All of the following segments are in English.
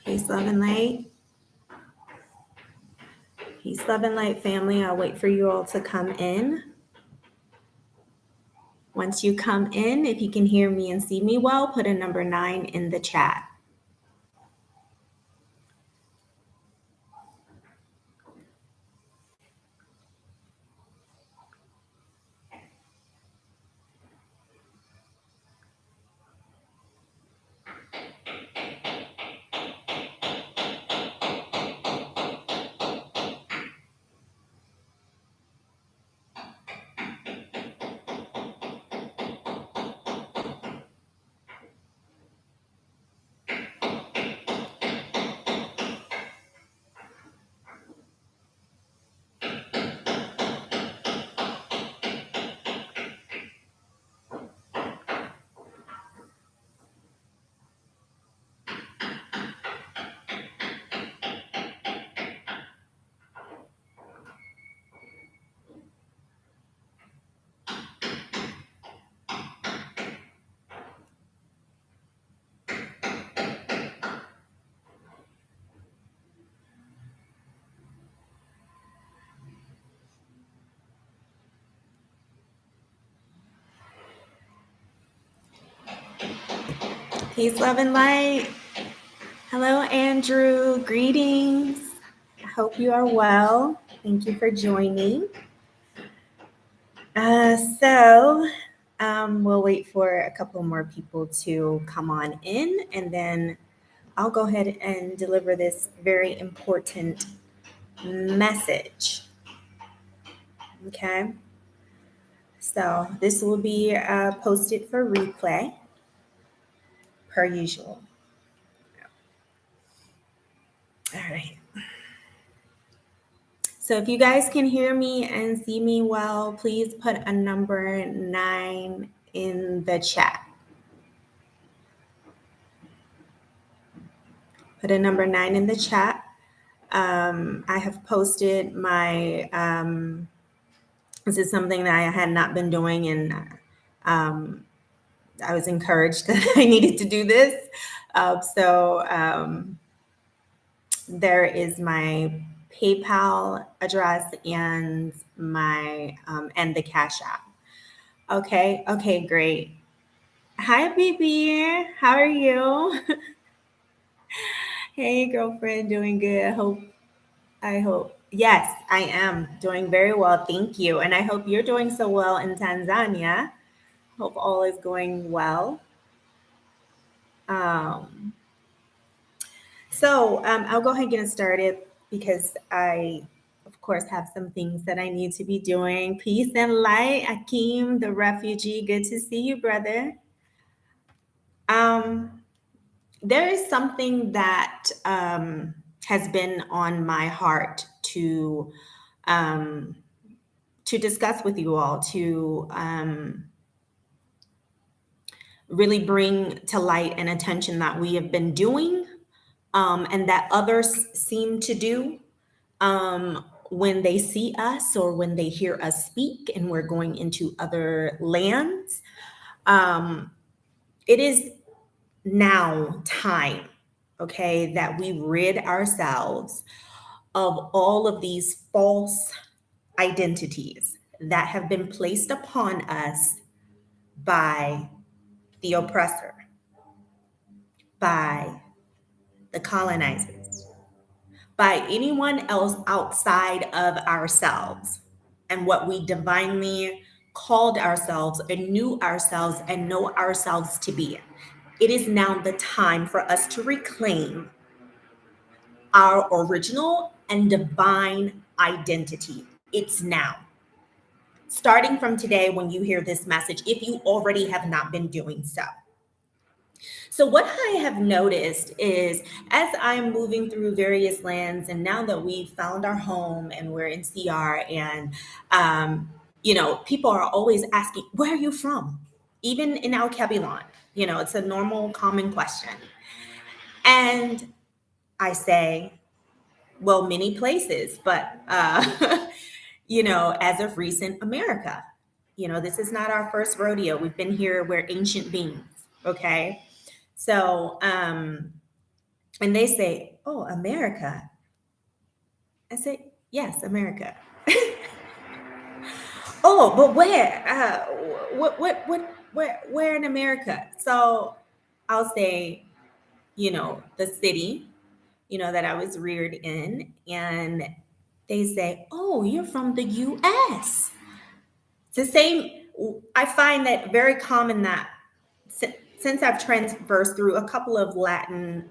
Peace, love, and light. Peace, love, and light, family. I'll wait for you all to come in. Once you come in, if you can hear me and see me well, put a number 9 in the chat. Peace, love, and light. Hello, Andrew. Greetings. I hope you are well. Thank you for joining. We'll wait for a couple more people to come on in, and then I'll go ahead and deliver this very important message. Okay. So this will be posted for replay, per usual. All right. So if you guys can hear me and see me well, please put a number 9 in the chat. Put a number 9 in the chat. I have posted my, this is something that I had not been doing, and I was encouraged that I needed to do this. There is my PayPal address and my and the Cash App. Okay, great. Hi, baby. How are you? Hey, girlfriend, doing good. I hope. Yes, I am doing very well. Thank you. And I hope you're doing so well in Tanzania. Hope all is going well. I'll go ahead and get started because I, of course, have some things that I need to be doing. Peace and light, Akeem, the refugee. Good to see you, brother. There is something that has been on my heart to discuss with you all, to really bring to light and attention that we have been doing and that others seem to do when they see us or when they hear us speak and we're going into other lands. It is now time, okay, that we rid ourselves of all of these false identities that have been placed upon us by the oppressor, by the colonizers, by anyone else outside of ourselves and what we divinely called ourselves and knew ourselves and know ourselves to be. It is now the time for us to reclaim our original and divine identity. It's now. Starting from today, when you hear this message, if you already have not been doing so. So what I have noticed is as I'm moving through various lands, and now that we've found our home and we're in CR, and people are always asking, where are you from? Even in El Cabilon, it's a normal, common question. And I say, well, many places, but as of recent, America. This is not our first rodeo. We've been here. We're ancient beings. Okay. So And they say, "Oh, America." I say, "Yes, America." "Oh, but where? Where in America?" So I'll say, the city, that I was reared in. And they say, "Oh, you're from the US." It's the same. I find that very common that since I've traversed through a couple of Latin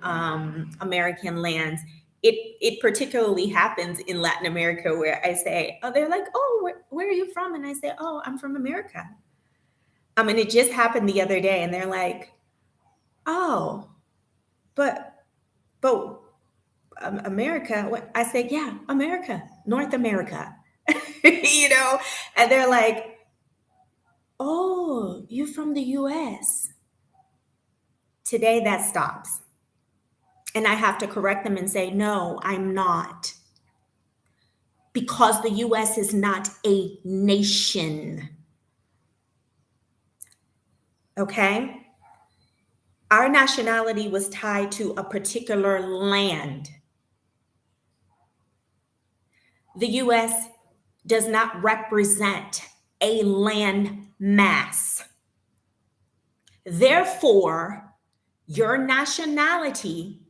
American lands, it particularly happens in Latin America where I say, "Oh," they're like, "Oh, where are you from?" And I say, "Oh, I'm from America." And it just happened the other day, and they're like, "Oh, but America?" I say, "Yeah, America, North America." you know, and they're like, "Oh, you're from the US." Today that stops. And I have to correct them and say, "No, I'm not." Because the US is not a nation. Okay? Our nationality was tied to a particular land. The US does not represent a land mass. Therefore, your nationality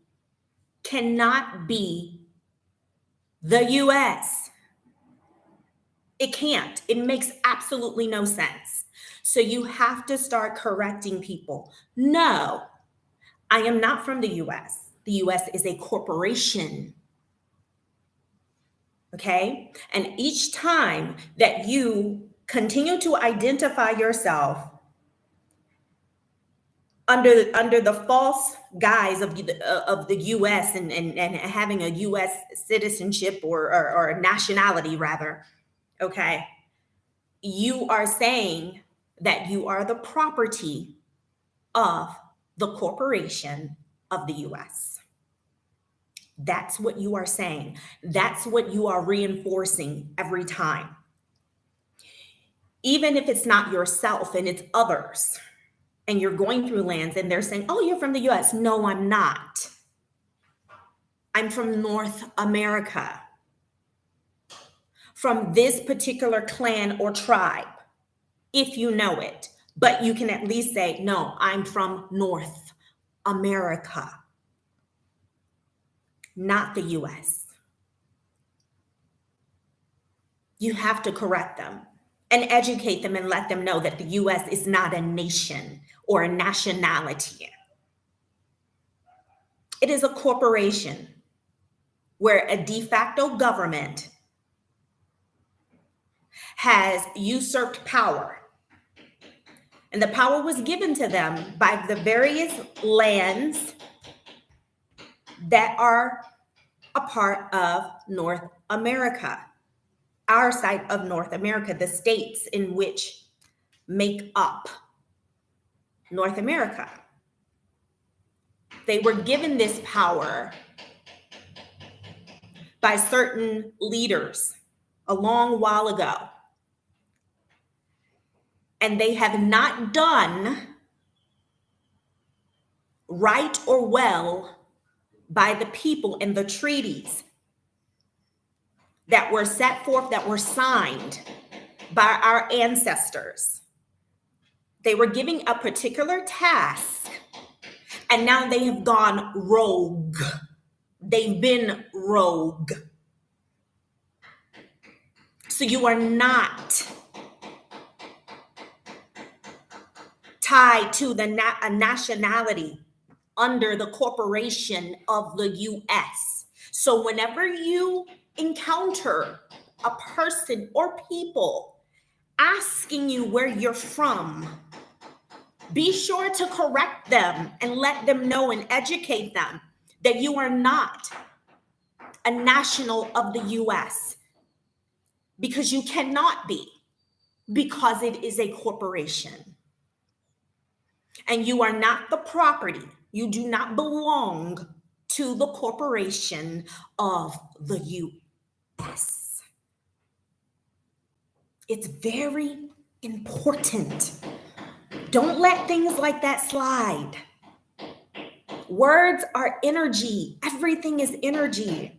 cannot be the US. It can't. It makes absolutely no sense. So you have to start correcting people. No, I am not from the US. The US is a corporation. Okay? And each time that you continue to identify yourself under the false guise of the US, and having a US citizenship, or nationality rather, okay? You are saying that you are the property of the corporation of the US. That's what you are saying. That's what you are reinforcing every time. Even if it's not yourself and it's others, and you're going through lands and they're saying, "Oh, you're from the US." No, I'm not. I'm from North America, from this particular clan or tribe, if you know it. But you can at least say, "No, I'm from North America, not the US." You have to correct them and educate them and let them know that the US is not a nation or a nationality. It is a corporation where a de facto government has usurped power. And the power was given to them by the various lands that are a part of North America, our side of North America, the states in which make up North America. They were given this power by certain leaders a long while ago. And they have not done right or well by the people and the treaties that were set forth, that were signed by our ancestors. They were giving a particular task, and now they have gone rogue. They've been rogue. So you are not tied to a nationality under the corporation of the US. So whenever you encounter a person or people asking you where you're from, be sure to correct them and let them know and educate them that you are not a national of the US, because you cannot be, because it is a corporation. And you are not the property. You do not belong to the corporation of the US. It's very important. Don't let things like that slide. Words are energy. Everything is energy.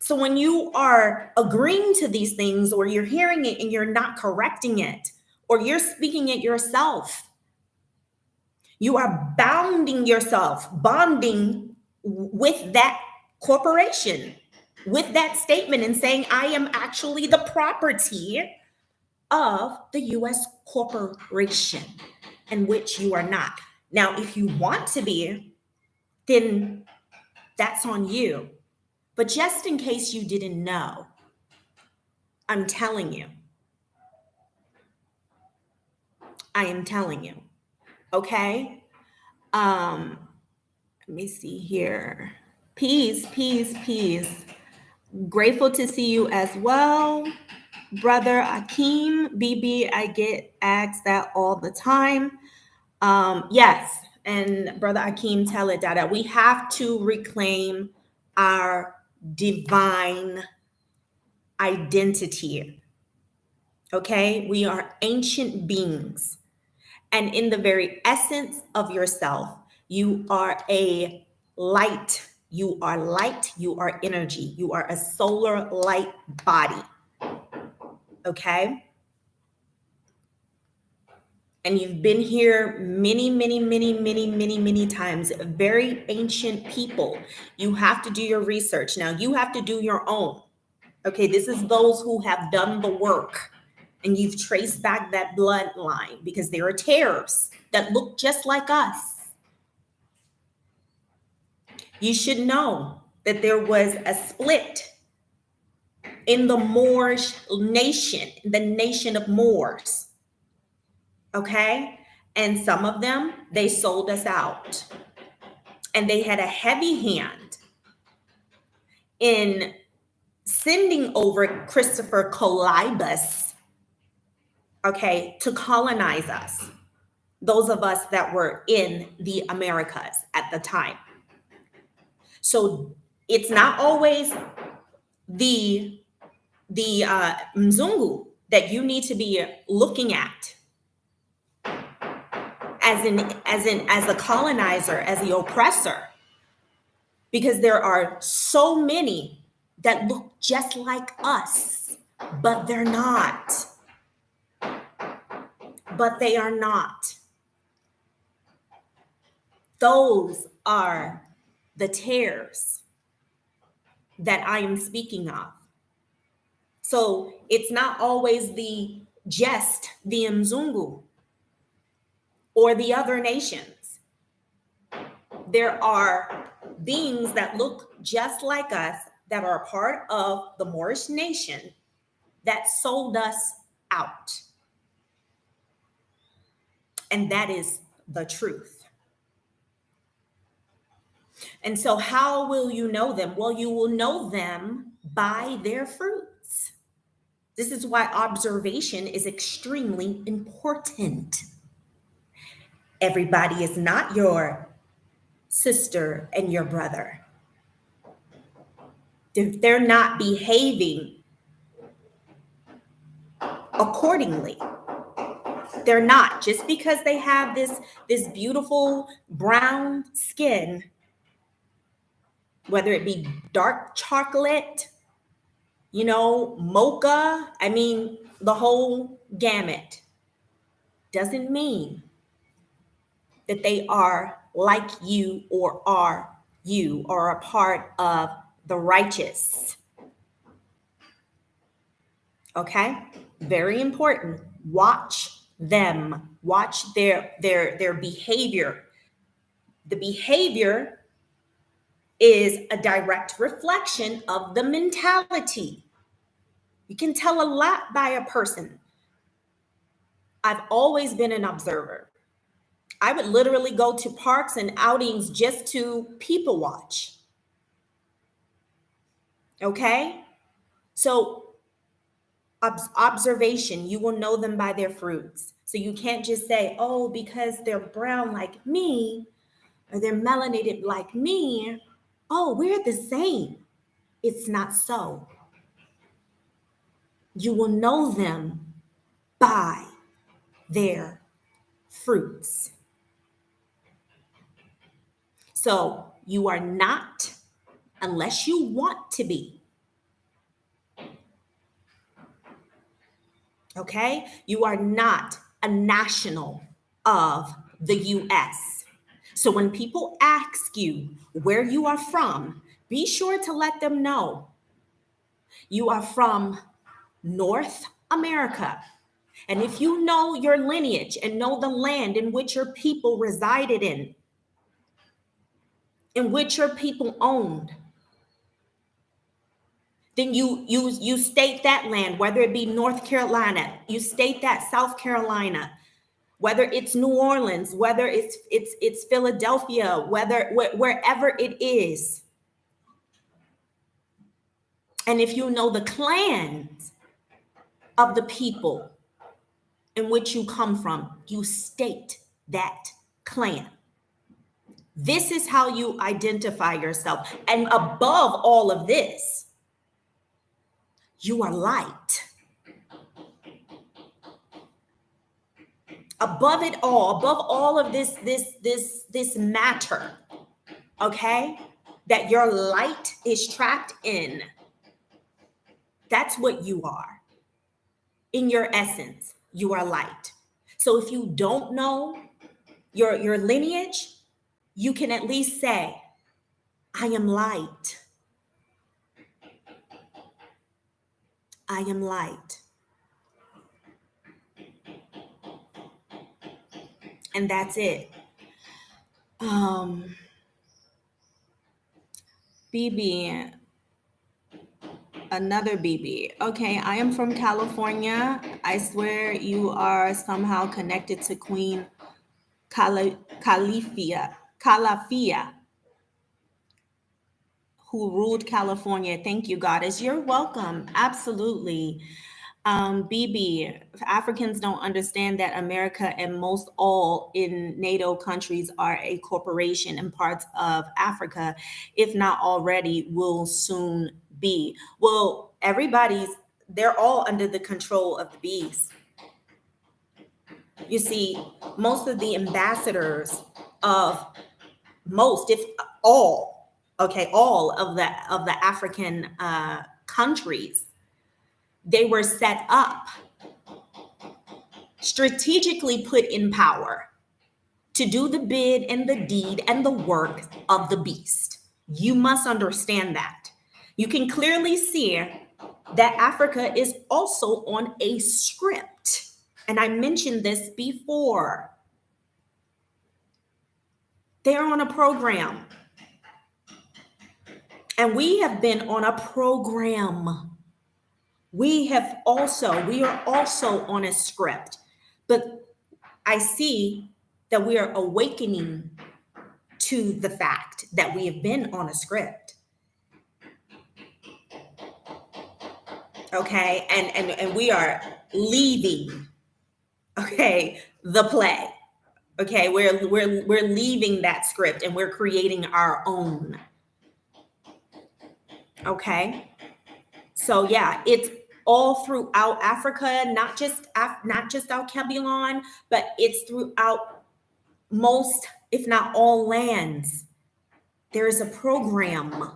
So when you are agreeing to these things, or you're hearing it and you're not correcting it, or you're speaking it yourself, you are bonding with that corporation, with that statement, and saying, I am actually the property of the US corporation, in which you are not. Now, if you want to be, then that's on you. But just in case you didn't know, I'm telling you. I am telling you. Okay? Let me see here. Peace, peace, peace. Grateful to see you as well. Brother Akeem, BB, I get asked that all the time. Yes, and Brother Akeem, tell it, Dada. We have to reclaim our divine identity. Okay? We are ancient beings. And in the very essence of yourself, you are a light. You are light. You are energy. You are a solar light body. Okay? And you've been here many, many, many, many, many, many times. Very ancient people. You have to do your research. Now, you have to do your own. Okay? This is those who have done the work. And you've traced back that bloodline, because there are tares that look just like us. You should know that there was a split in the Moorish nation, the nation of Moors. Okay? And some of them, they sold us out. And they had a heavy hand in sending over Christopher Columbus, okay, to colonize us. Those of us that were in the Americas at the time. So it's not always the Mzungu that you need to be looking at as the colonizer, as the oppressor, because there are so many that look just like us, but they're not. But they are not. Those are the tares that I am speaking of. So it's not always the Mzungu or the other nations. There are beings that look just like us, that are a part of the Moorish nation, that sold us out. And that is the truth. And so how will you know them? Well, you will know them by their fruits. This is why observation is extremely important. Everybody is not your sister and your brother. If they're not behaving accordingly, they're not. Just because they have this beautiful brown skin, whether it be dark chocolate, mocha, I mean, the whole gamut, doesn't mean that they are like you, or are you, or a part of the righteous. Okay? Very important. Watch them. Watch their behavior. The behavior is a direct reflection of the mentality. You can tell a lot by a person. I've always been an observer. I would literally go to parks and outings just to people watch. Okay? So observation, you will know them by their fruits. So you can't just say, oh, because they're brown like me, or they're melanated like me, oh, we're the same. It's not so. You will know them by their fruits. So you are not, unless you want to be, okay? You are not a national of the US. So when people ask you where you are from, be sure to let them know you are from North America. And if you know your lineage and know the land in which your people resided in which your people owned, then you state that land, whether it be North Carolina, you state that South Carolina, whether it's New Orleans, whether it's Philadelphia, wherever it is. And if you know the clans of the people in which you come from, you state that clan. This is how you identify yourself. And above all of this, you are light. Above it all, above all of this matter, okay, that your light is trapped in, that's what you are. In your essence, you are light. So if you don't know your lineage, you can at least say, I am light. I am light. And that's it. BB, another BB. Okay, I am from California. I swear you are somehow connected to Queen Calafia, who ruled California. Thank you, Goddess. You're welcome. Absolutely. BB, Africans don't understand that America and most all in NATO countries are a corporation, and parts of Africa, if not already, will soon be. Well, they're all under the control of the beast. You see, most of the ambassadors of most, if all, okay, all of the African countries, they were set up, strategically put in power to do the bid and the deed and the work of the beast. You must understand that. You can clearly see that Africa is also on a script. And I mentioned this before. They're on a program. And we have been on a program. We are also on a script. But I see that we are awakening to the fact that we have been on a script. Okay, and we are leaving, okay, the play. Okay, we're leaving that script and we're creating our own. Okay, so yeah, it's all throughout Africa, not just Alkebulan, but it's throughout most, if not all, lands. There is a program.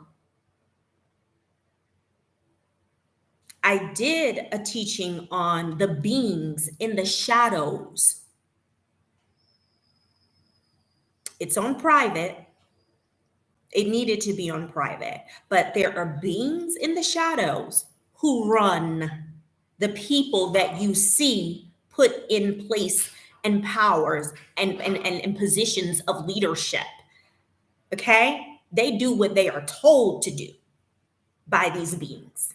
I did a teaching on the beings in the shadows. It's on private. It needed to be on private, but there are beings in the shadows who run the people that you see put in place and powers and positions of leadership. Okay? They do what they are told to do by these beings.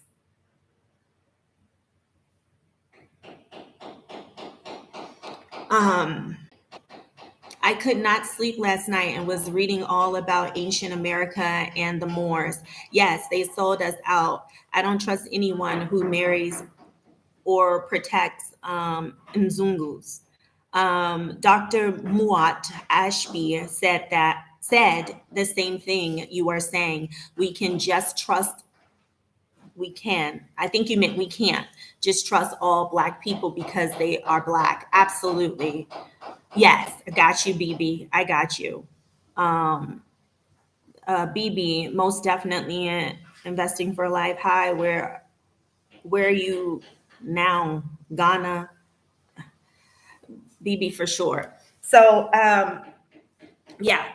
I could not sleep last night and was reading all about ancient America and the Moors. Yes, they sold us out. I don't trust anyone who marries or protects Mzungus. Dr. Muat Ashby said the same thing you are saying. We can just trust. We can. I think you meant we can't just trust all Black people because they are Black. Absolutely. Yes, I got you, BB. I got you. BB, most definitely investing for life. Hi, where are you now? Ghana, BB for sure. So yeah,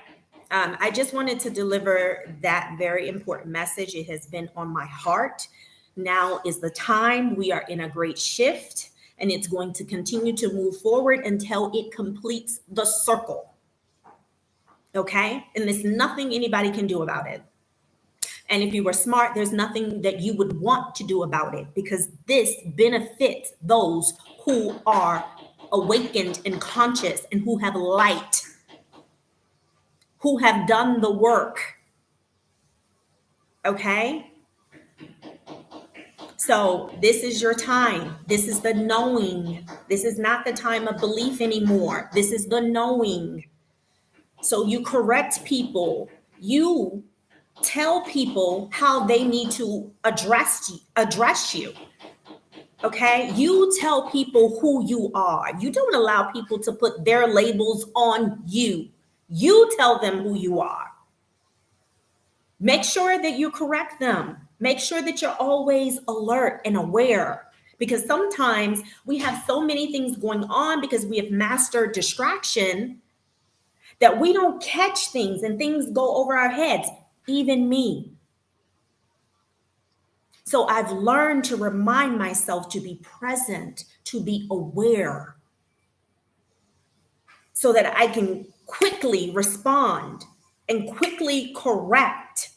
I just wanted to deliver that very important message. It has been on my heart. Now is the time. We are in a great shift, and it's going to continue to move forward until it completes the circle. Okay? And there's nothing anybody can do about it. And if you were smart, there's nothing that you would want to do about it, because this benefits those who are awakened and conscious and who have light, who have done the work. Okay? So this is your time. This is the knowing. This is not the time of belief anymore. This is the knowing. So you correct people. You tell people how they need to address you. Okay? You tell people who you are. You don't allow people to put their labels on you. You tell them who you are. Make sure that you correct them. Make sure that you're always alert and aware, because sometimes we have so many things going on because we have mastered distraction that we don't catch things and things go over our heads, even me. So I've learned to remind myself to be present, to be aware, so that I can quickly respond and quickly correct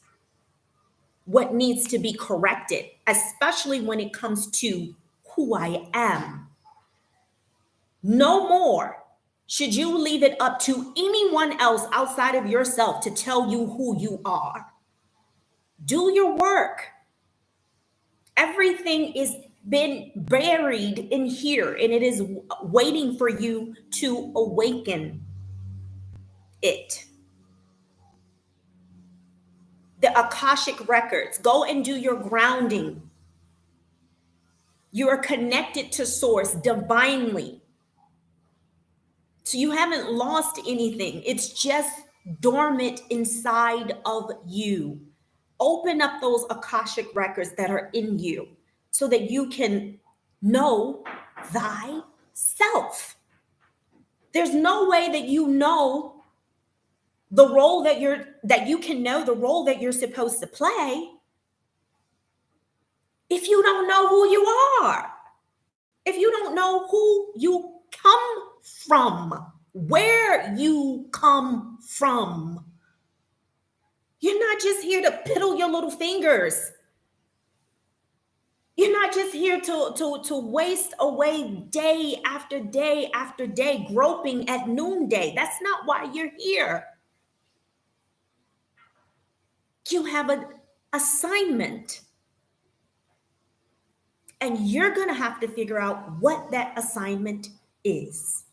what needs to be corrected, especially when it comes to who I am. No more should you leave it up to anyone else outside of yourself to tell you who you are. Do your work. Everything is been buried in here, and it is waiting for you to awaken it. The Akashic records. Go and do your grounding. You are connected to source divinely. So you haven't lost anything. It's just dormant inside of you. Open up those Akashic records that are in you so that you can know thyself. There's no way that you know the role that you can know the role that you're supposed to play if you don't know who you are. If you don't know who you come from, where you come from. You're not just here to piddle your little fingers. You're not just here to waste away day after day after day, groping at noonday. That's not why you're here. You have an assignment. And you're going to have to figure out what that assignment is.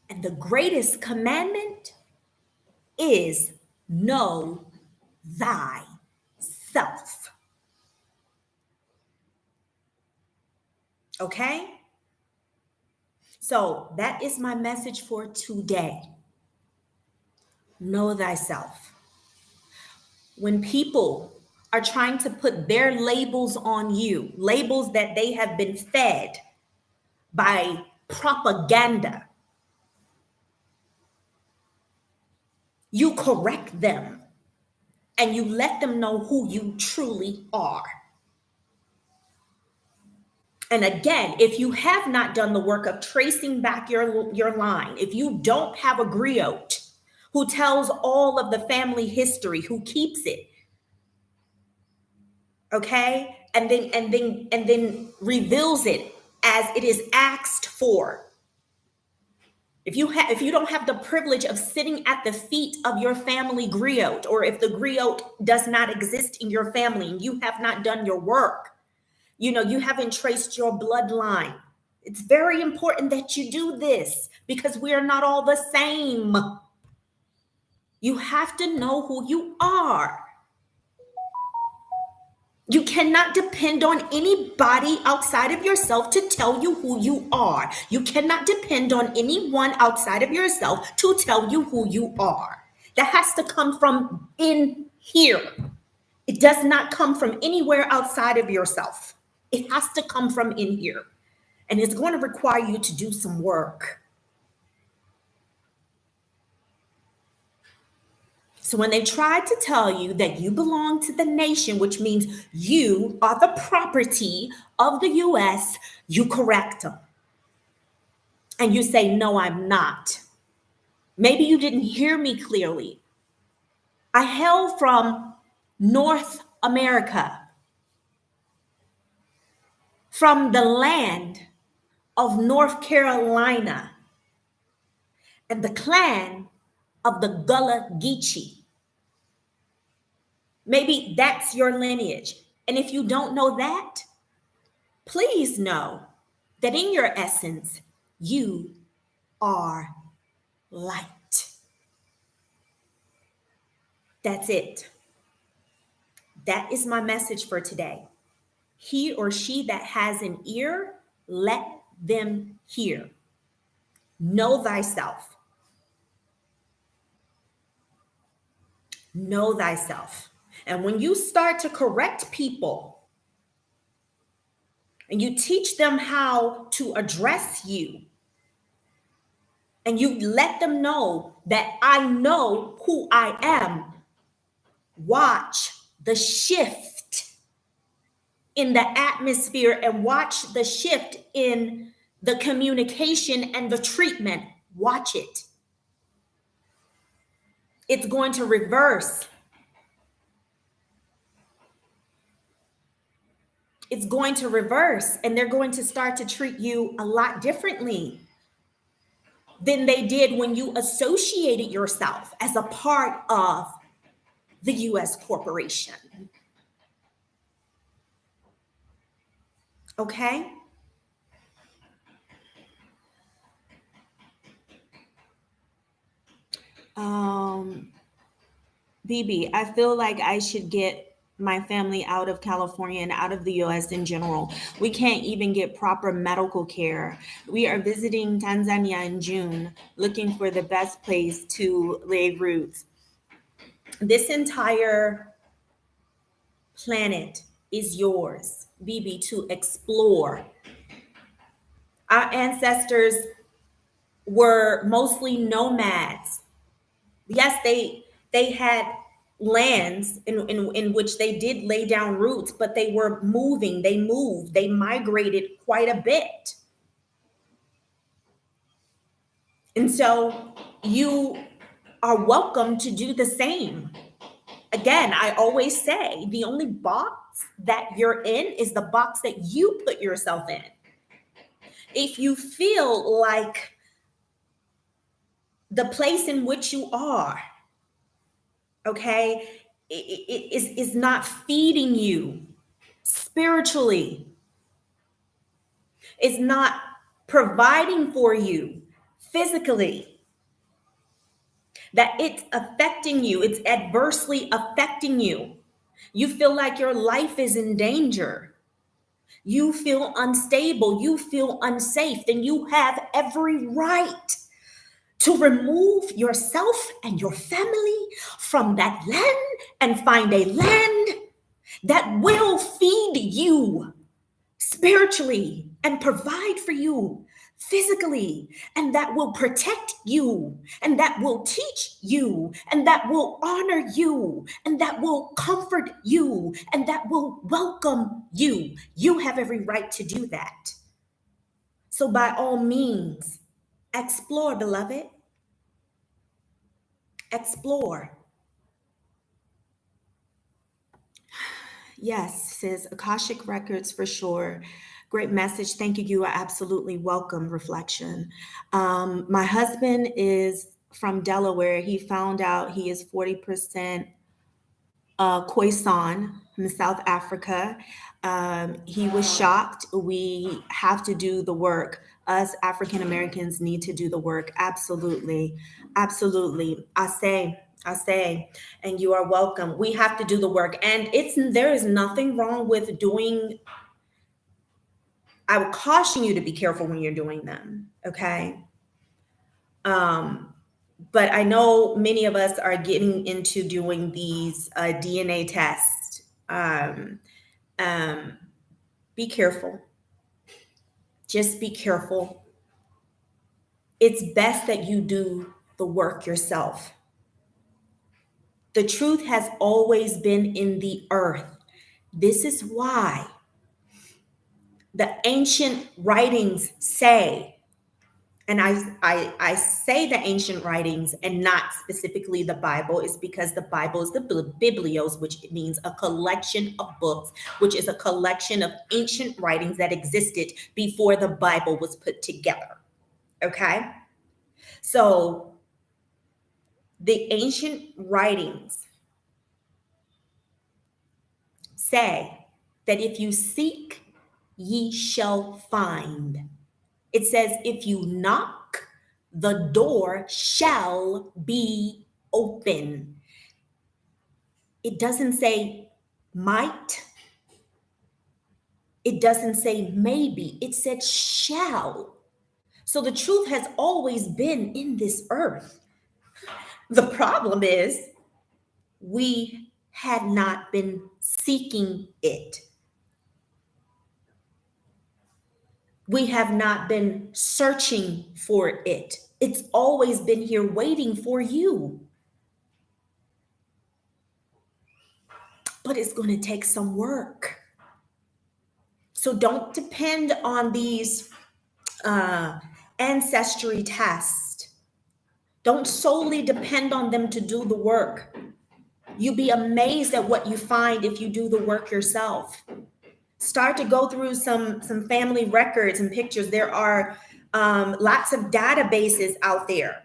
And the greatest commandment is know thyself. Okay? So that is my message for today. Know thyself. When people are trying to put their labels on you, labels that they have been fed by propaganda, you correct them and you let them know who you truly are. And again, if you have not done the work of tracing back your line, if you don't have a griot who tells all of the family history, who keeps it, okay, and then reveals it as it is asked for. If you don't have the privilege of sitting at the feet of your family griot, or if the griot does not exist in your family and you have not done your work, you haven't traced your bloodline. It's very important that you do this, because we are not all the same. You have to know who you are. You cannot depend on anybody outside of yourself to tell you who you are. You cannot depend on anyone outside of yourself to tell you who you are. That has to come from in here. It does not come from anywhere outside of yourself. It has to come from in here. And it's going to require you to do some work. So when they try to tell you that you belong to the nation, which means you are the property of the US, you correct them. And you say, no, I'm not. Maybe you didn't hear me clearly. I hail from North America, from the land of North Carolina and the clan of the Gullah Geechee. Maybe that's your lineage. And if you don't know that, please know that in your essence, you are light. That's it. That is my message for today. He or she that has an ear, let them hear. Know thyself. Know thyself. And when you start to correct people and you teach them how to address you, and you let them know that I know who I am, watch the shift in the atmosphere and watch the shift in the communication and the treatment. Watch it. It's going to reverse. It's going to reverse, and they're going to start to treat you a lot differently than they did when you associated yourself as a part of the US corporation. Okay? BB, I feel like I should get my family out of California and out of the US in general. We can't even get proper medical care. We are visiting Tanzania in June, looking for the best place to lay roots. This entire planet is yours, BB, to explore. Our ancestors were mostly nomads. Yes, they had lands in which they did lay down roots, but they were moving, they moved, they migrated quite a bit. And so you are welcome to do the same. Again, I always say the only box that you're in is the box that you put yourself in. If you feel like the place in which you are, okay, it is not feeding you spiritually, is not providing for you physically, that it's affecting you, it's adversely affecting you, you feel like your life is in danger, you feel unstable, you feel unsafe, then you have every right to remove yourself and your family from that land and find a land that will feed you spiritually and provide for you physically, and that will protect you, and that will teach you, and that will honor you, and that will comfort you, and that will welcome you. You have every right to do that. So by all means, explore, beloved. Explore. Yes, says Akashic Records for sure. Great message. Thank you. You are absolutely welcome. Reflection. My husband is from Delaware. He found out he is 40% Khoisan from South Africa. He was shocked. We have to do the work. Us African Americans need to do the work. Absolutely. Absolutely. I say, and you are welcome. We have to do the work. And there is nothing wrong with doing. I would caution you to be careful when you're doing them. Okay. But I know many of us are getting into doing these DNA tests. Um, be careful. Just be careful. It's best that you do the work yourself. The truth has always been in the earth. This is why the ancient writings say, and I say the ancient writings and not specifically the Bible, is because the Bible is the Biblios, which means a collection of books, which is a collection of ancient writings that existed before the Bible was put together. Okay? So the ancient writings say that if you seek, ye shall find. It says, if you knock, the door shall be open. It doesn't say might. It doesn't say maybe. It said shall. So the truth has always been in this earth. The problem is we had not been seeking it. We have not been searching for it. It's always been here waiting for you. But it's going to take some work. So don't depend on these ancestry tests. Don't solely depend on them to do the work. You'll be amazed at what you find if you do the work yourself. Start to go through some family records and pictures. There are lots of databases out there,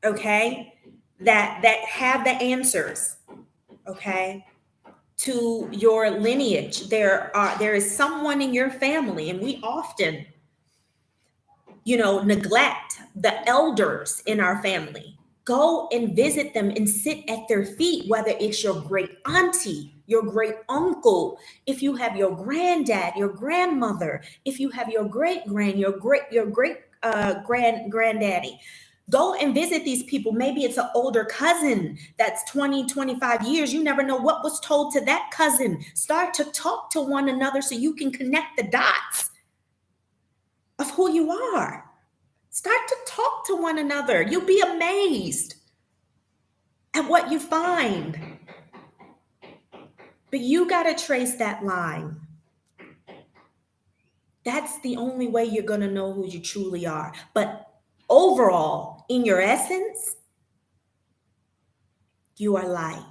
okay, that have the answers, okay, to your lineage. There is someone in your family, and we often, neglect the elders in our family. Go and visit them and sit at their feet, whether it's your great auntie, your great uncle, if you have your granddad, your grandmother, if you have your great granddaddy. Go and visit these people. Maybe it's an older cousin that's 20, 25 years. You never know what was told to that cousin. Start to talk to one another so you can connect the dots of who you are. Start to talk to one another. You'll be amazed at what you find. But you got to trace that line. That's the only way you're going to know who you truly are. But overall, in your essence, you are light.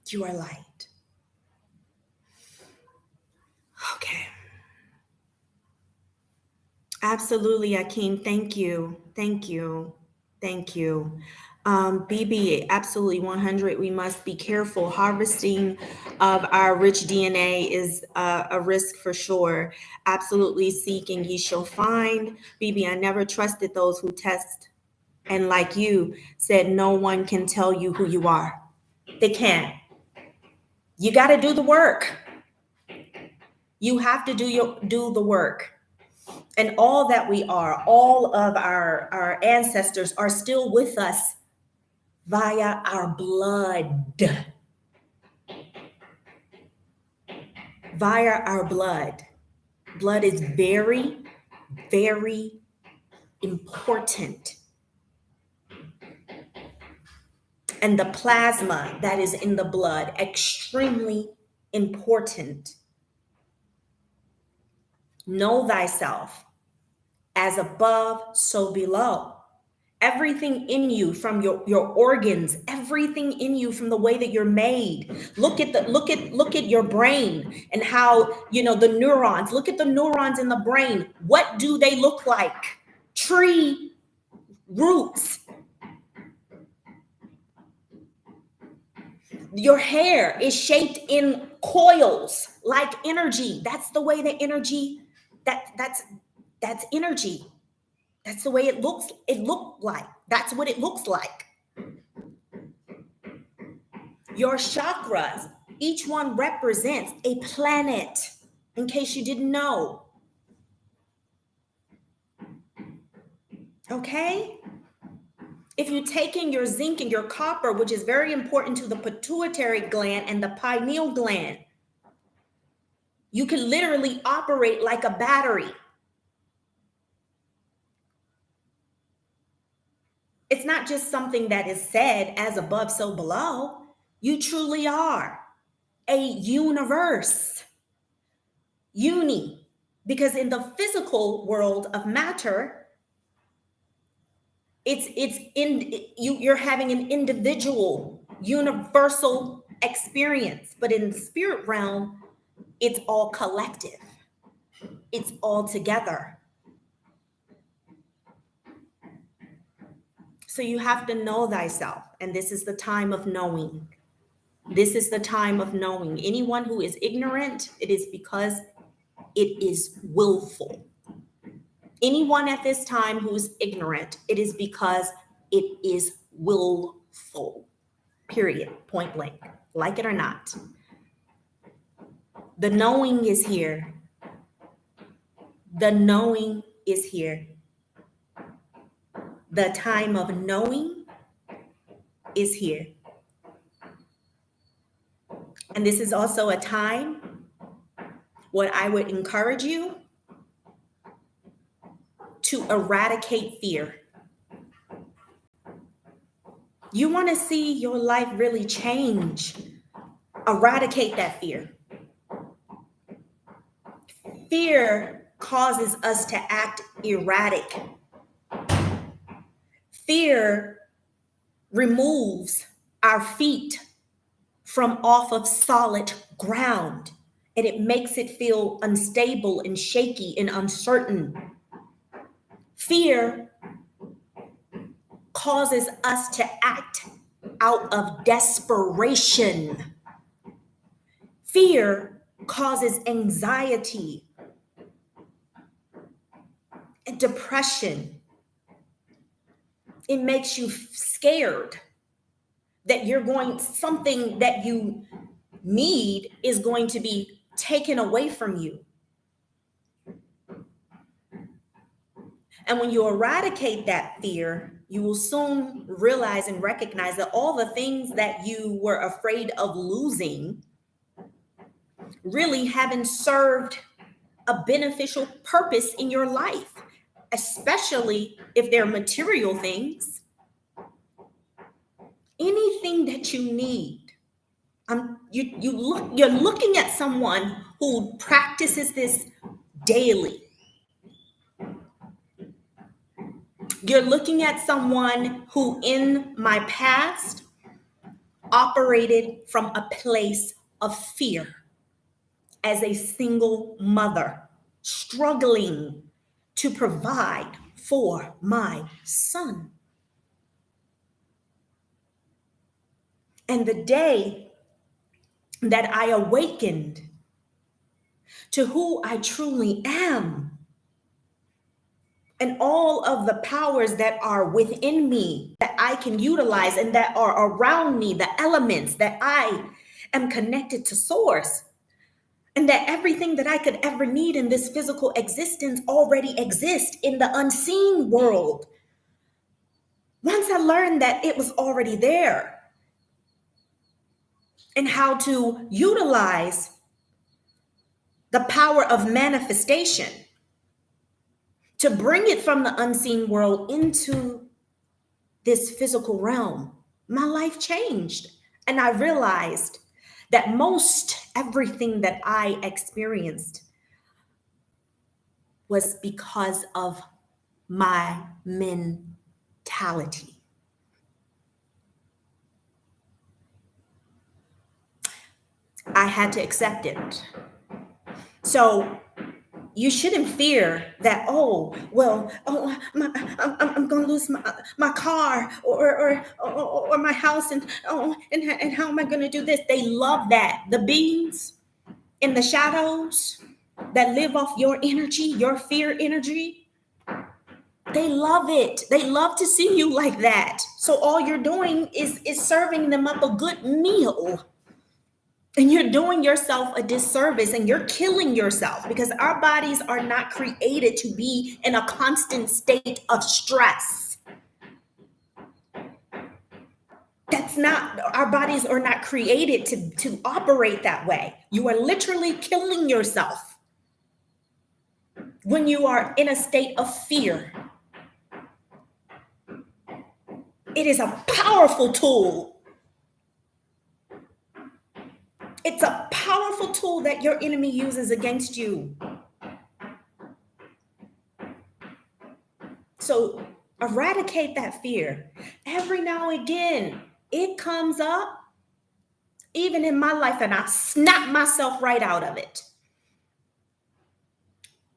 You are light. Okay. Absolutely, Akeem. Thank you. Thank you. Thank you. BB, absolutely 100. We must be careful. Harvesting of our rich DNA is a risk for sure. Absolutely, seeking ye shall find. BB, I never trusted those who test and, like you said, no one can tell you who you are. They can't. You got to do the work. You have to do the work. And all that we are, all of our ancestors are still with us via our blood. Via our blood. Blood is very, very important. And the plasma that is in the blood, extremely important. Know thyself. As above, so below. Everything in you, from your organs, everything in you, from the way that you're made. Look at your brain and how, the neurons. Look at the neurons in the brain. What do they look like? Tree roots. Your hair is shaped in coils like energy. That's the way the energy, that's energy. That's the way it looked like. That's what it looks like. Your chakras, each one represents a planet, in case you didn't know. Okay? If you take in your zinc and your copper, which is very important to the pituitary gland and the pineal gland, you can literally operate like a battery. It's not just something that is said as above, so below. You truly are a universe, uni, because in the physical world of matter, you're having an individual, universal experience, but in the spirit realm, it's all collective. It's all together. So you have to know thyself, and this is the time of knowing. This is the time of knowing. Anyone who is ignorant, it is because it is willful. Anyone at this time who is ignorant, it is because it is willful. Period. Point blank. Like it or not. The knowing is here. The knowing is here. The time of knowing is here. And this is also a time where I would encourage you to eradicate fear. You want to see your life really change. Eradicate that fear. Fear causes us to act erratic. Fear removes our feet from off of solid ground, and it makes it feel unstable and shaky and uncertain. Fear causes us to act out of desperation. Fear causes anxiety and depression. It makes you scared that something that you need is going to be taken away from you. And when you eradicate that fear, you will soon realize and recognize that all the things that you were afraid of losing really haven't served a beneficial purpose in your life, especially if they're material things. Anything that you need. You're looking at someone who practices this daily. You're looking at someone who in my past operated from a place of fear as a single mother, struggling to provide for my son. And the day that I awakened to who I truly am and all of the powers that are within me that I can utilize and that are around me, the elements that I am connected to source, and that everything that I could ever need in this physical existence already exists in the unseen world. Once I learned that it was already there and how to utilize the power of manifestation to bring it from the unseen world into this physical realm, my life changed. And I realized that most everything that I experienced was because of my mentality. I had to accept it. So you shouldn't fear that, I'm going to lose my car or my house, and how am I going to do this? They love that. The beings in the shadows that live off your energy, your fear energy, they love it. They love to see you like that. So all you're doing is serving them up a good meal. And you're doing yourself a disservice and you're killing yourself, because our bodies are not created to be in a constant state of stress. That's not, our bodies are not created to operate that way. You are literally killing yourself when you are in a state of fear. It is a powerful tool. It's a powerful tool that your enemy uses against you. So eradicate that fear. Every now and again, it comes up, even in my life, and I snap myself right out of it.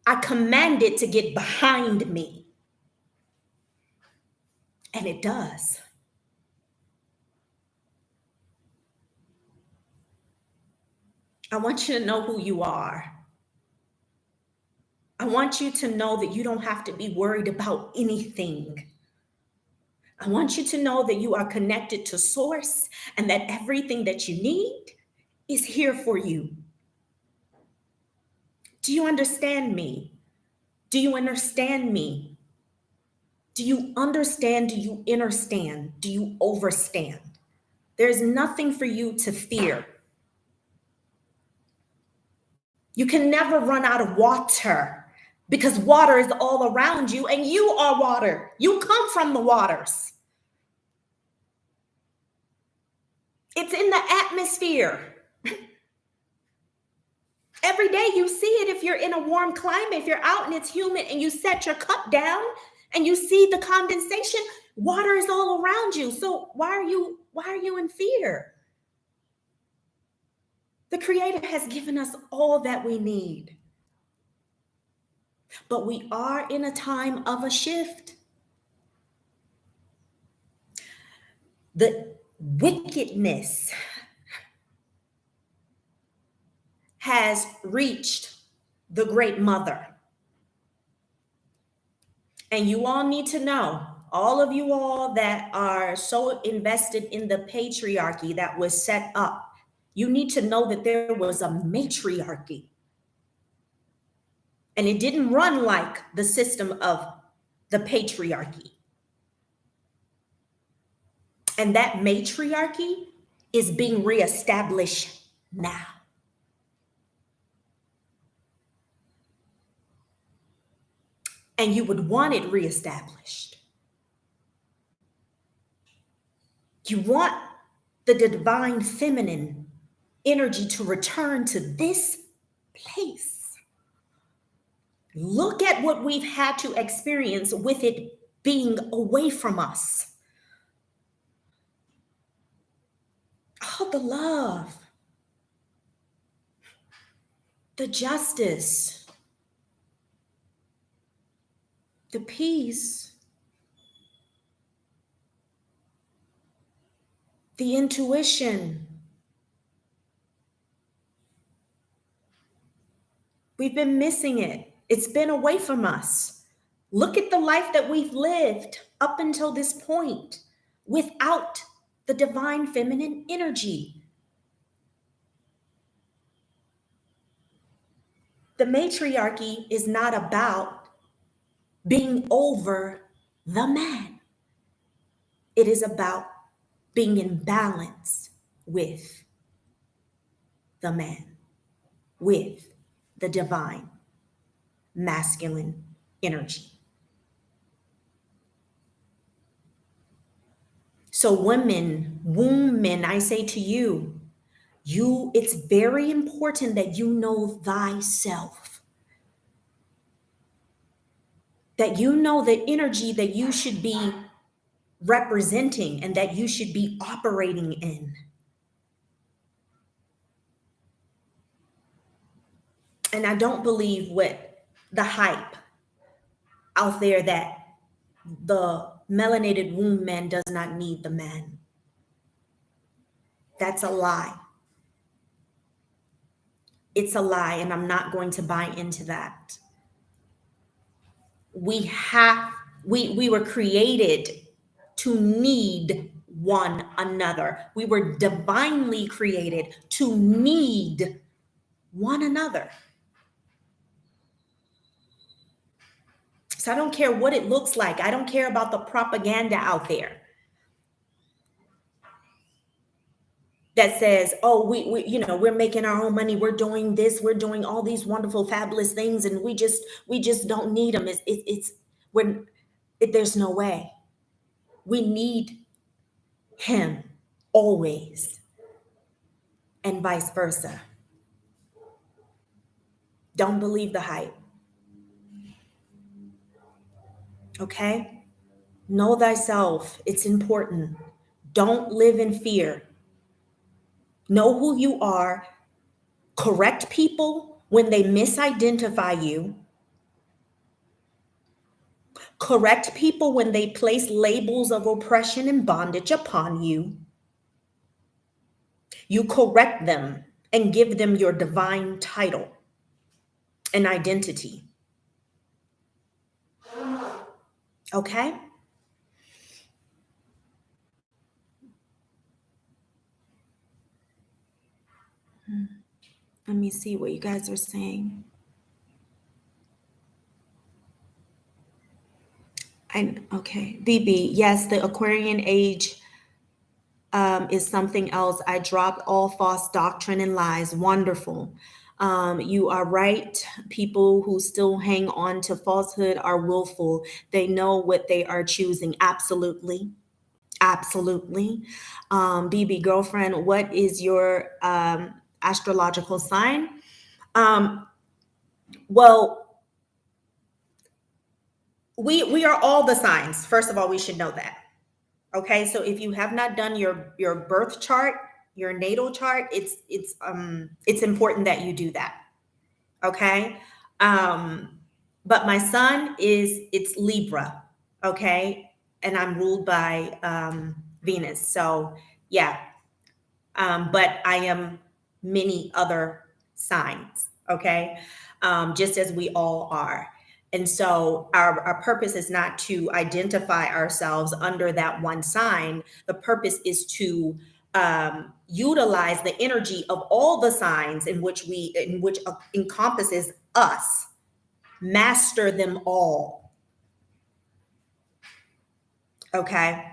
I command it to get behind me. And it does. I want you to know who you are. I want you to know that you don't have to be worried about anything. I want you to know that you are connected to Source and that everything that you need is here for you. Do you understand me? Do you understand me? Do you understand? Do you understand? Do you overstand? There's nothing for you to fear. You can never run out of water because water is all around you and you are water. You come from the waters. It's in the atmosphere. Every day you see it. If you're in a warm climate, if you're out and it's humid and you set your cup down and you see the condensation, water is all around you. So why are you in fear? The Creator has given us all that we need. But we are in a time of a shift. The wickedness has reached the Great Mother. And you all need to know, all of you all that are so invested in the patriarchy that was set up, you need to know that there was a matriarchy. And it didn't run like the system of the patriarchy. And that matriarchy is being reestablished now. And you would want it reestablished. You want the divine feminine energy to return to this place. Look at what we've had to experience with it being away from us. Oh, the love, the justice, the peace, the intuition. We've been missing it. It's been away from us. Look at the life that we've lived up until this point without the divine feminine energy. The matriarchy is not about being over the man. It is about being in balance with the man, with the divine masculine energy. So women, I say to you, it's very important that you know thyself. That you know the energy that you should be representing and that you should be operating in. And I don't believe what the hype out there that the melanated womb man does not need the man. That's a lie. It's a lie, and I'm not going to buy into that. We were created to need one another. We were divinely created to need one another. So I don't care what it looks like. I don't care about the propaganda out there that says, oh, we we're making our own money, we're doing this, we're doing all these wonderful fabulous things, and we just don't need them. There's no way. We need him always, and vice versa. Don't believe the hype. Okay? Know thyself. It's important. Don't live in fear. Know who you are. Correct people when they misidentify you. Correct people when they place labels of oppression and bondage upon you. You correct them and give them your divine title and identity. Okay? Let me see what you guys are saying. Okay, BB, yes, the Aquarian age is something else. I dropped all false doctrine and lies. Wonderful. You are right. People who still hang on to falsehood are willful. They know what they are choosing. Absolutely. Absolutely. BB, girlfriend, what is your astrological sign? Well, we are all the signs. First of all, we should know that. Okay, so if you have not done your birth chart, your natal chart, it's important that you do that. Okay, but my sun it's Libra. Okay, and I'm ruled by Venus. So yeah, but I am many other signs. Okay, just as we all are. And so our purpose is not to identify ourselves under that one sign. The purpose is to utilize the energy of all the signs in which encompasses us, master them all. Okay.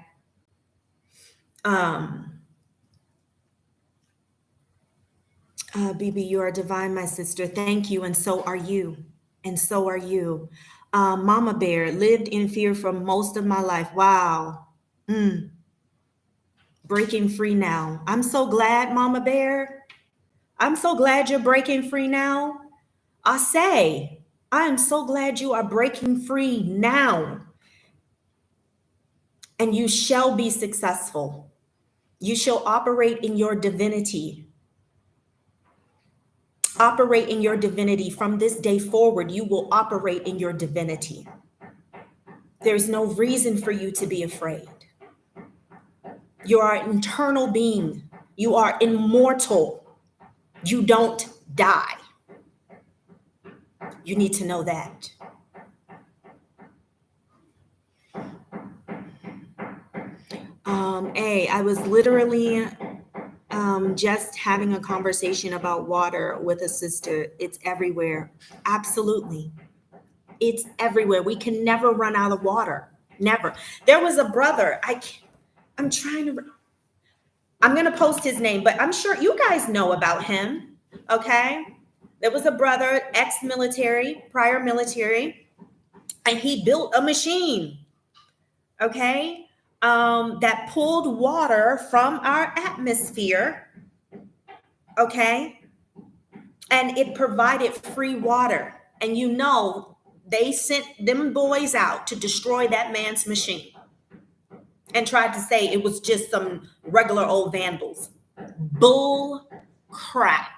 BB, you are divine, my sister. Thank you, and so are you. And so are you. Mama Bear, lived in fear for most of my life. Wow. Breaking free now. I'm so glad, Mama Bear. I'm so glad you're breaking free now. I am so glad you are breaking free now. And you shall be successful. You shall operate in your divinity. Operate in your divinity. From this day forward, you will operate in your divinity. There's no reason for you to be afraid. You are an eternal being. You are immortal. You don't die. You need to know that. I was literally just having a conversation about water with a sister. It's everywhere. Absolutely. It's everywhere. We can never run out of water. Never. There was a brother. I'm going to post his name, but I'm sure you guys know about him. Okay. There was a brother, ex-military, prior military, and he built a machine. Okay. That pulled water from our atmosphere. Okay. And it provided free water. And they sent them boys out to destroy that man's machine and tried to say it was just some regular old vandals. Bull crap.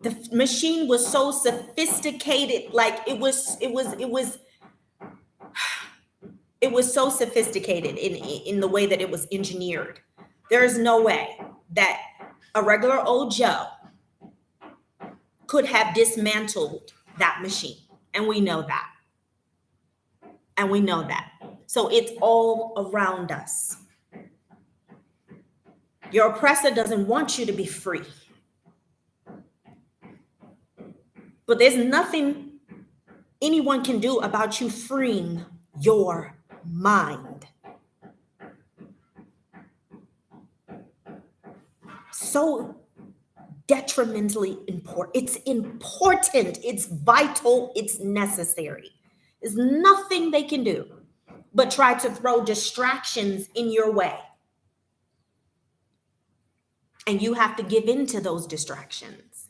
The machine was so sophisticated, like it was so sophisticated in the way that it was engineered. There is no way that a regular old Joe could have dismantled that machine. And we know that. So it's all around us. Your oppressor doesn't want you to be free. But there's nothing anyone can do about you freeing your mind. So detrimentally important. It's important. It's vital. It's necessary. There's nothing they can do but try to throw distractions in your way. And you have to give in to those distractions.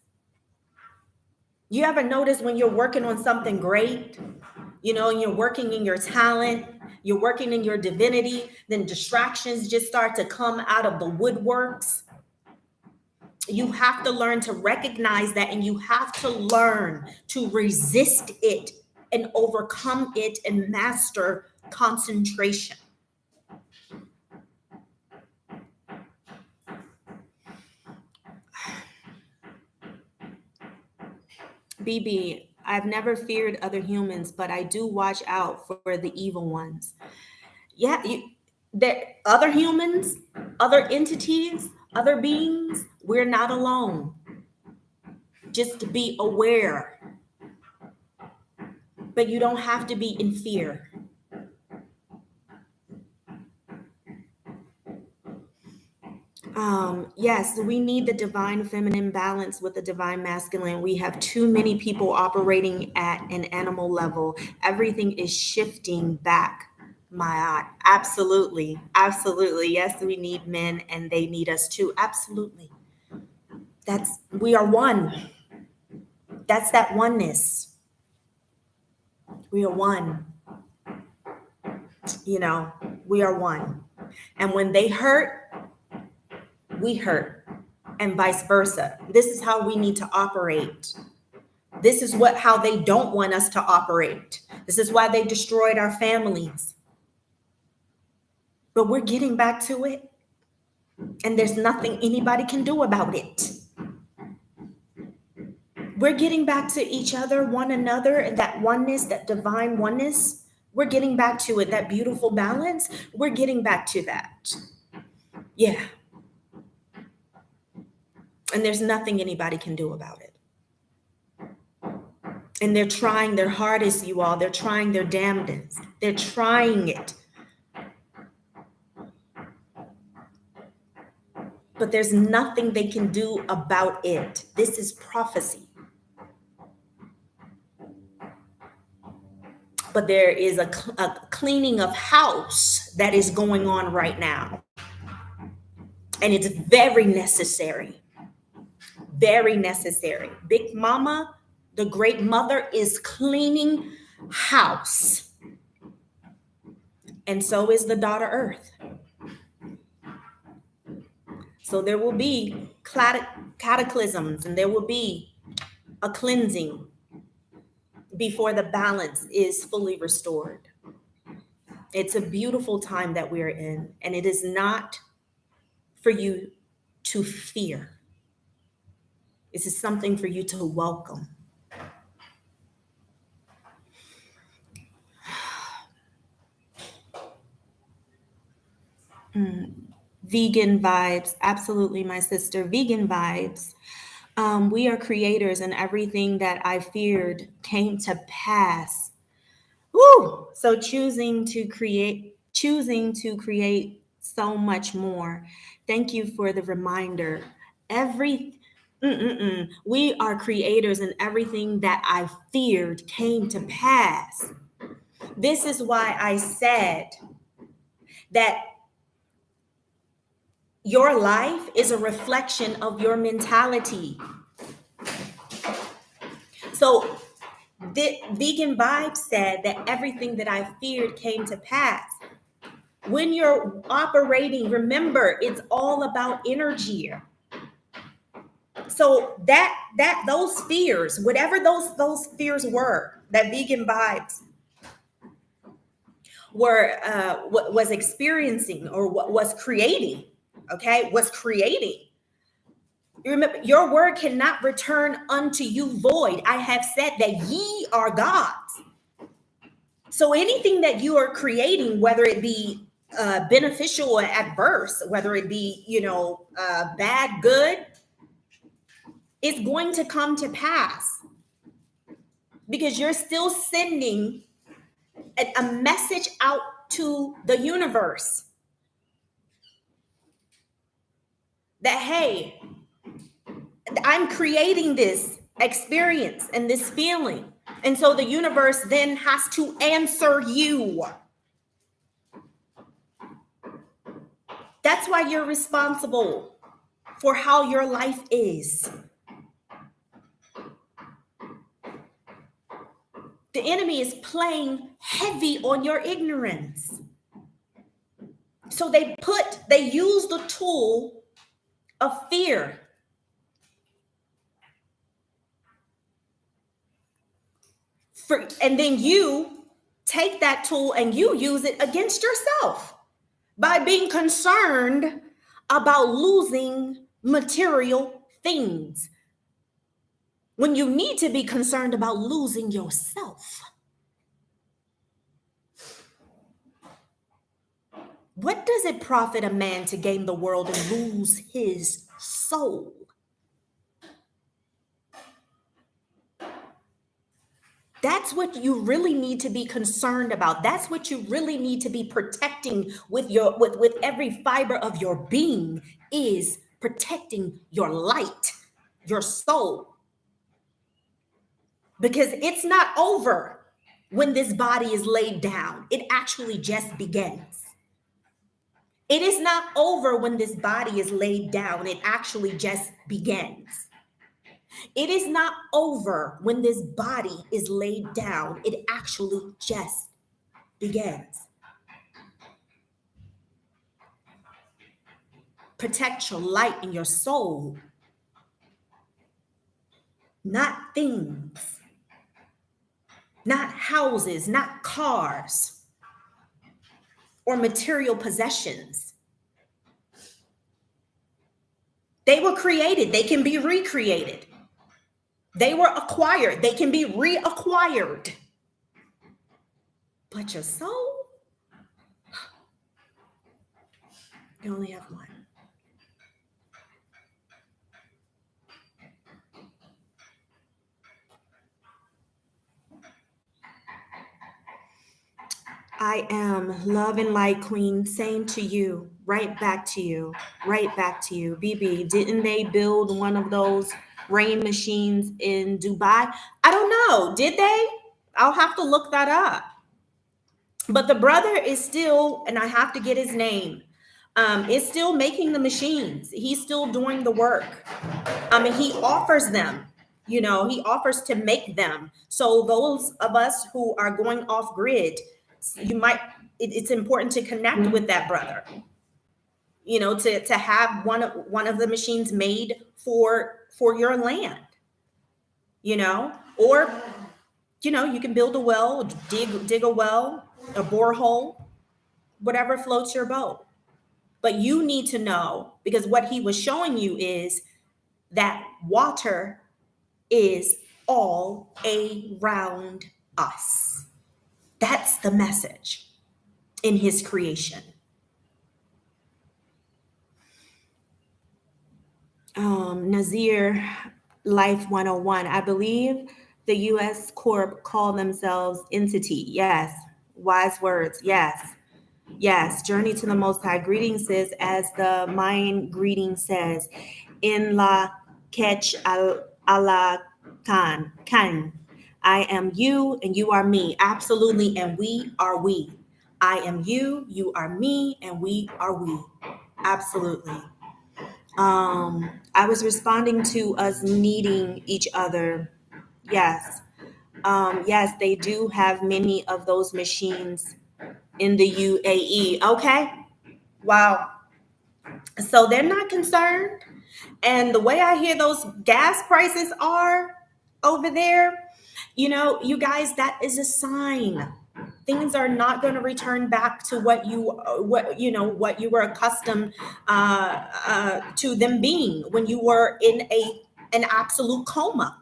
You ever notice when you're working on something great, and you're working in your talent, you're working in your divinity, then distractions just start to come out of the woodworks? You have to learn to recognize that, and you have to learn to resist it and overcome it and master concentration. BB, I've never feared other humans, but I do watch out for the evil ones. Yeah, that other humans, other entities, other beings, we're not alone. Just to be aware. But you don't have to be in fear. Yes, we need the divine feminine balance with the divine masculine. We have too many people operating at an animal level. Everything is shifting back. Absolutely. Absolutely. Yes, we need men and they need us too. Absolutely. We are one. That's that oneness. We are one. We are one. And when they hurt, we hurt, and vice versa. This is how we need to operate. This is how they don't want us to operate. This is why they destroyed our families. But we're getting back to it, and there's nothing anybody can do about it. We're getting back to each other, one another, and that oneness, that divine oneness. We're getting back to it, that beautiful balance. We're getting back to that. Yeah. And there's nothing anybody can do about it. And they're trying their hardest, you all. They're trying their damnedest. They're trying it. But there's nothing they can do about it. This is prophecy. But there is a cleaning of house that is going on right now. And it's very necessary. Very necessary. Big Mama, the great mother, is cleaning house. And so is the daughter Earth. So there will be cataclysms, and there will be a cleansing before the balance is fully restored. It's a beautiful time that we're in, and it is not for you to fear. This is something for you to welcome. Vegan vibes. Absolutely, my sister. Vegan vibes. We are creators, and everything that I feared came to pass. Woo! So choosing to create so much more. Thank you for the reminder. We are creators, and everything that I feared came to pass. This is why I said that your life is a reflection of your mentality. So the Vegan Vibe said that everything that I feared came to pass. When you're operating, remember, it's all about energy. So that those fears, whatever those fears were, that Vegan Vibes were was experiencing, or what was creating. Okay, was creating. You remember, your word cannot return unto you void. I have said that ye are gods. So anything that you are creating, whether it be beneficial or adverse, whether it be, bad, good, is going to come to pass because you're still sending a message out to the universe that, hey, I'm creating this experience and this feeling. And so the universe then has to answer you. That's why you're responsible for how your life is. The enemy is playing heavy on your ignorance. So they use the tool of fear. And then you take that tool and you use it against yourself by being concerned about losing material things when you need to be concerned about losing yourself. What does it profit a man to gain the world and lose his soul? That's what you really need to be concerned about. That's what you really need to be protecting with every fiber of your being, is protecting your light, your soul. Because it's not over when this body is laid down. It actually just begins. It is not over when this body is laid down. It actually just begins. It is not over when this body is laid down. It actually just begins. Protect your light and your soul, not things, not houses, not cars, or material possessions. They were created. They can be recreated. They were acquired. They can be reacquired. But your soul, you only have one. I am love and light, queen. Same to you. Right back to you. Right back to you. BB, didn't they build one of those rain machines in Dubai? I don't know. Did they? I'll have to look that up. But the brother is still, and I have to get his name, is still making the machines. He's still doing the work. He offers them. He offers to make them. So those of us who are going off grid, it's important to connect with that brother, to have one of the machines made for your land, or you can build a well, dig a well, a borehole, whatever floats your boat. But you need to know, because what he was showing you is that water is all around us. That's the message in his creation. Nazir Life 101. I believe the U.S. Corp call themselves entity. Yes. Wise words. Yes. Yes. Journey to the Most High. Greetings, sis, as the Mayan greeting says, in la kech ala kan. I am you and you are me. Absolutely. And we are we. I am you, you are me, and we are we. Absolutely. I was responding to us needing each other. Yes. Yes, they do have many of those machines in the UAE. Okay. Wow. So they're not concerned. And the way I hear those gas prices are over there, you guys, that is a sign. Things are not going to return back to what you were accustomed to them being when you were in an absolute coma.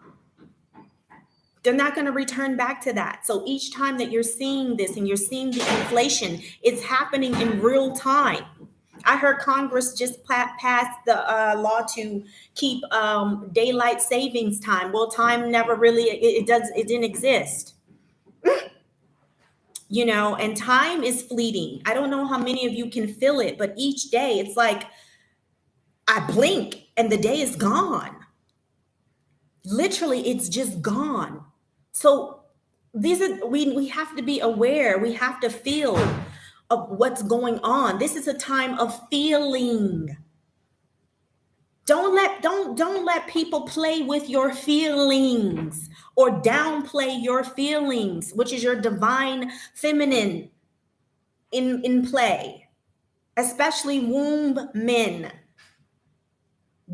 They're not going to return back to that. So each time that you're seeing this and you're seeing the inflation, it's happening in real time. I heard Congress just passed the law to keep daylight savings time. Well, time never really it didn't exist. And time is fleeting. I don't know how many of you can feel it, but each day it's like I blink and the day is gone. Literally, it's just gone. So we have to be aware. We have to feel of what's going on. This is a time of feeling. Don't let people play with your feelings or downplay your feelings, which is your divine feminine in play, especially womb men.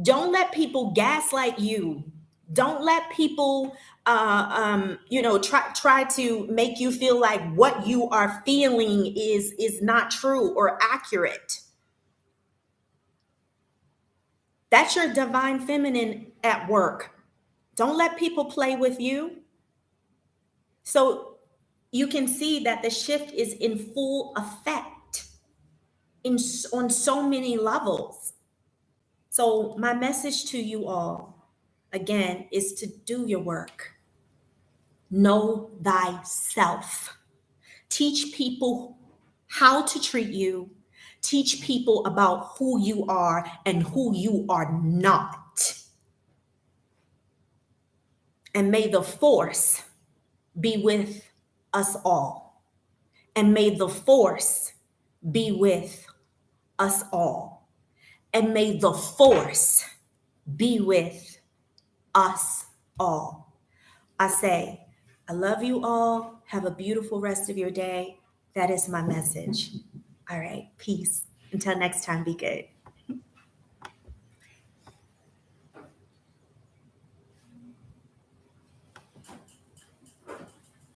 Don't let people gaslight you. Don't let people try to make you feel like what you are feeling is not true or accurate. That's your divine feminine at work. Don't let people play with you. So you can see that the shift is in full effect on so many levels. So my message to you all, again, is to do your work. Know thyself. Teach people how to treat you. Teach people about who you are and who you are not. And may the force be with us all. And may the force be with us all. And may the force be with us all. I say, I love you all. Have a beautiful rest of your day. That is my message. All right. Peace. Until next time, be good.